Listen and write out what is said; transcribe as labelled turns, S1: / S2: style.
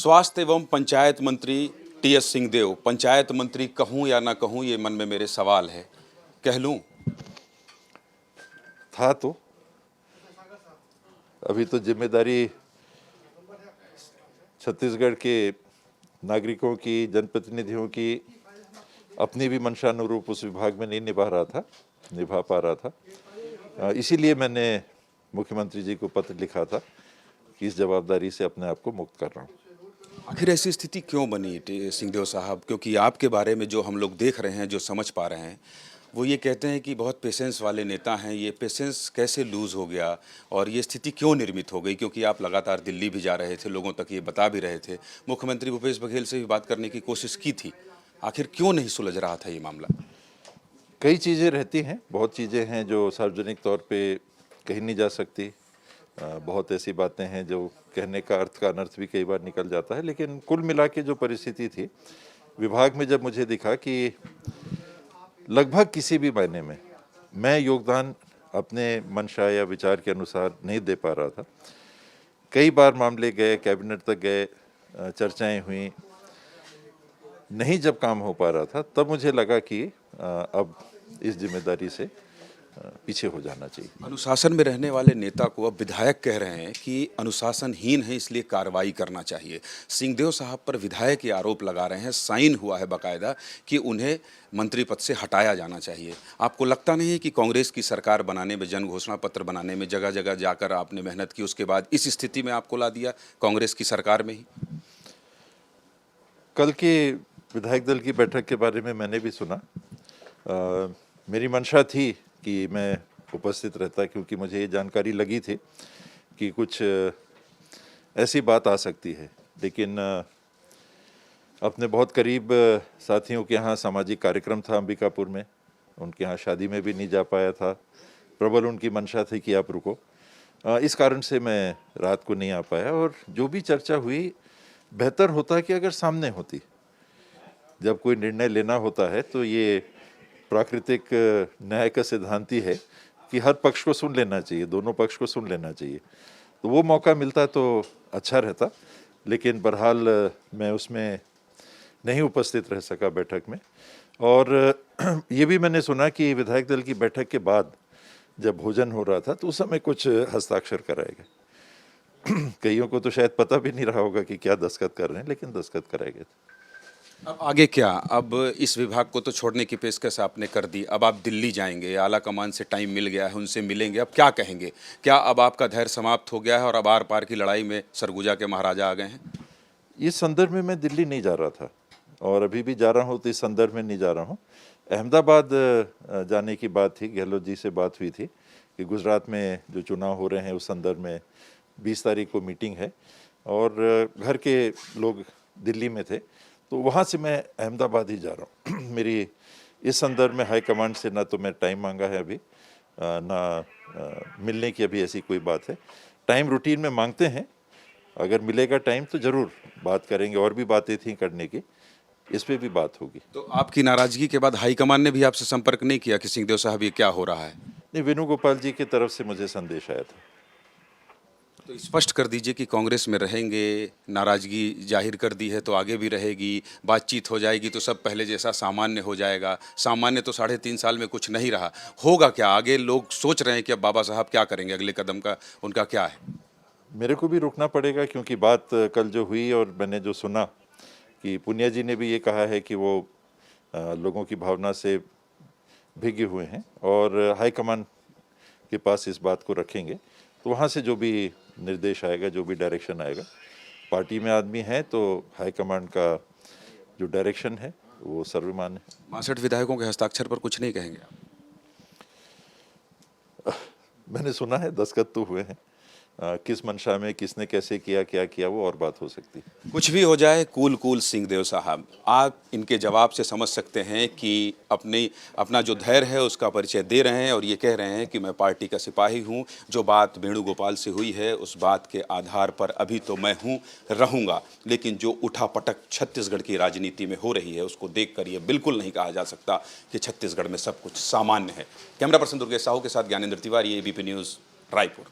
S1: स्वास्थ्य एवं पंचायत मंत्री टी.एस. सिंहदेव, पंचायत मंत्री कहूं या ना कहूं, ये मन में मेरे सवाल है। कह लूं?
S2: था तो अभी तो जिम्मेदारी छत्तीसगढ़ के नागरिकों की, जनप्रतिनिधियों की अपनी भी मंशानुरूप उस विभाग में नहीं निभा पा रहा था। इसीलिए मैंने मुख्यमंत्री जी को पत्र लिखा था कि इस जवाबदारी से अपने आप को मुक्त कर रहा हूँ।
S1: आखिर ऐसी स्थिति क्यों बनी सिंहदेव साहब? क्योंकि आपके बारे में जो हम लोग देख रहे हैं, जो समझ पा रहे हैं, वो ये कहते हैं कि बहुत पेशेंस वाले नेता हैं। ये पेशेंस कैसे लूज़ हो गया और ये स्थिति क्यों निर्मित हो गई? क्योंकि आप लगातार दिल्ली भी जा रहे थे, लोगों तक ये बता भी रहे थे, मुख्यमंत्री भूपेश बघेल से भी बात करने की कोशिश की थी। आखिर क्यों नहीं सुलझ रहा था ये मामला?
S2: कई चीज़ें रहती हैं, बहुत चीज़ें हैं जो सार्वजनिक तौर पे कही नहीं जा सकती। बहुत ऐसी बातें हैं जो कहने का अर्थ का अनर्थ भी कई बार निकल जाता है। लेकिन कुल मिला के जो परिस्थिति थी विभाग में, जब मुझे दिखा कि लगभग किसी भी मायने में मैं योगदान अपने मंशा या विचार के अनुसार नहीं दे पा रहा था। कई बार मामले गए, कैबिनेट तक गए, चर्चाएं हुई, नहीं जब काम हो पा रहा था, तब मुझे लगा कि अब इस जिम्मेदारी से पीछे हो जाना चाहिए।
S1: अनुशासन में रहने वाले नेता को अब विधायक कह रहे हैं कि अनुशासनहीन है, इसलिए कार्रवाई करना चाहिए। सिंहदेव साहब पर विधायक ये आरोप लगा रहे हैं, साइन हुआ है बाकायदा, कि उन्हें मंत्री पद से हटाया जाना चाहिए। आपको लगता नहीं है कि कांग्रेस की सरकार बनाने में, जन घोषणा पत्र बनाने में जगह जगह जाकर आपने मेहनत की, उसके बाद इस स्थिति में आपको ला दिया कांग्रेस की सरकार में ही?
S2: कल के विधायक दल की बैठक के बारे में मैंने भी सुना। मेरी मंशा थी कि मैं उपस्थित रहता, क्योंकि मुझे ये जानकारी लगी थी कि कुछ ऐसी बात आ सकती है। लेकिन अपने बहुत करीब साथियों के यहाँ सामाजिक कार्यक्रम था अंबिकापुर में, उनके यहाँ शादी में भी नहीं जा पाया था। प्रबल उनकी मंशा थी कि आप रुको, इस कारण से मैं रात को नहीं आ पाया। और जो भी चर्चा हुई, बेहतर होता कि अगर सामने होती। जब कोई निर्णय लेना होता है तो ये प्राकृतिक न्याय का सिद्धांत ही है कि हर पक्ष को सुन लेना चाहिए, दोनों पक्ष को सुन लेना चाहिए। तो वो मौका मिलता तो अच्छा रहता, लेकिन बहरहाल मैं उसमें नहीं उपस्थित रह सका बैठक में। और ये भी मैंने सुना कि विधायक दल की बैठक के बाद जब भोजन हो रहा था तो उस समय कुछ हस्ताक्षर कराए गए। कईयों को तो शायद पता भी नहीं रहा होगा कि क्या दस्तखत कर रहे हैं, लेकिन दस्तखत कराए गए थे।
S1: अब आगे क्या? अब इस विभाग को तो छोड़ने की पेशकश आपने कर दी, अब आप दिल्ली जाएंगे, आला कमान से टाइम मिल गया है, उनसे मिलेंगे, अब क्या कहेंगे? क्या अब आपका धैर्य समाप्त हो गया है और अब आर पार की लड़ाई में सरगुजा के महाराजा आ गए हैं?
S2: इस संदर्भ में मैं दिल्ली नहीं जा रहा था और अभी भी जा रहा हूँ तो इस संदर्भ में नहीं जा रहा हूँ। अहमदाबाद जाने की बात थी, गहलोत जी से बात हुई थी कि गुजरात में जो चुनाव हो रहे हैं उस संदर्भ में 20 तारीख को मीटिंग है और घर के लोग दिल्ली में थे, तो वहाँ से मैं अहमदाबाद ही जा रहा हूँ। मेरी इस संदर्भ में हाईकमांड से ना तो मैं टाइम मांगा है अभी, ना मिलने की अभी ऐसी कोई बात है। टाइम रूटीन में मांगते हैं, अगर मिलेगा टाइम तो ज़रूर बात करेंगे। और भी बातें थी करने की, इस पे भी बात होगी।
S1: तो आपकी नाराजगी के बाद हाईकमान ने भी आपसे संपर्क नहीं किया कि सिंहदेव साहब ये क्या हो रहा है?
S2: नहीं, वेणुगोपाल जी की तरफ से मुझे संदेश आया था।
S1: तो स्पष्ट कर दीजिए कि कांग्रेस में रहेंगे, नाराजगी जाहिर कर दी है तो आगे भी रहेगी, बातचीत हो जाएगी तो सब पहले जैसा सामान्य हो जाएगा। सामान्य तो 3.5 साल में कुछ नहीं रहा, होगा क्या आगे? लोग सोच रहे हैं कि अब बाबा साहब क्या करेंगे, अगले कदम का उनका क्या है?
S2: मेरे को भी रुकना पड़ेगा, क्योंकि बात कल जो हुई और मैंने जो सुना कि पुनिया जी ने भी ये कहा है कि वो लोगों की भावना से भीगे हुए हैं और हाईकमान के पास इस बात को रखेंगे। तो वहाँ से जो भी निर्देश आएगा, जो भी डायरेक्शन आएगा, पार्टी में आदमी है तो हाईकमांड का जो डायरेक्शन है वो सर्वमान्य है।
S1: 62 विधायकों के हस्ताक्षर पर कुछ नहीं कहेंगे आप?
S2: मैंने सुना है दस्तखत तो हुए हैं, किस मंशा में किसने कैसे किया, क्या किया, वो और बात हो सकती है।
S1: कुछ भी हो जाए, कूल सिंहदेव साहब, आप इनके जवाब से समझ सकते हैं कि अपना जो धैर्य है उसका परिचय दे रहे हैं और ये कह रहे हैं कि मैं पार्टी का सिपाही हूँ। जो बात वेणुगोपाल से हुई है उस बात के आधार पर अभी तो मैं हूँ, रहूँगा, लेकिन जो उठापटक छत्तीसगढ़ की राजनीति में हो रही है उसको देखकर ये बिल्कुल नहीं कहा जा सकता कि छत्तीसगढ़ में सब कुछ सामान्य है। कैमरा पर्सन दुर्गेश साहू के साथ ज्ञानेंद्र तिवारी, ABP न्यूज़, रायपुर।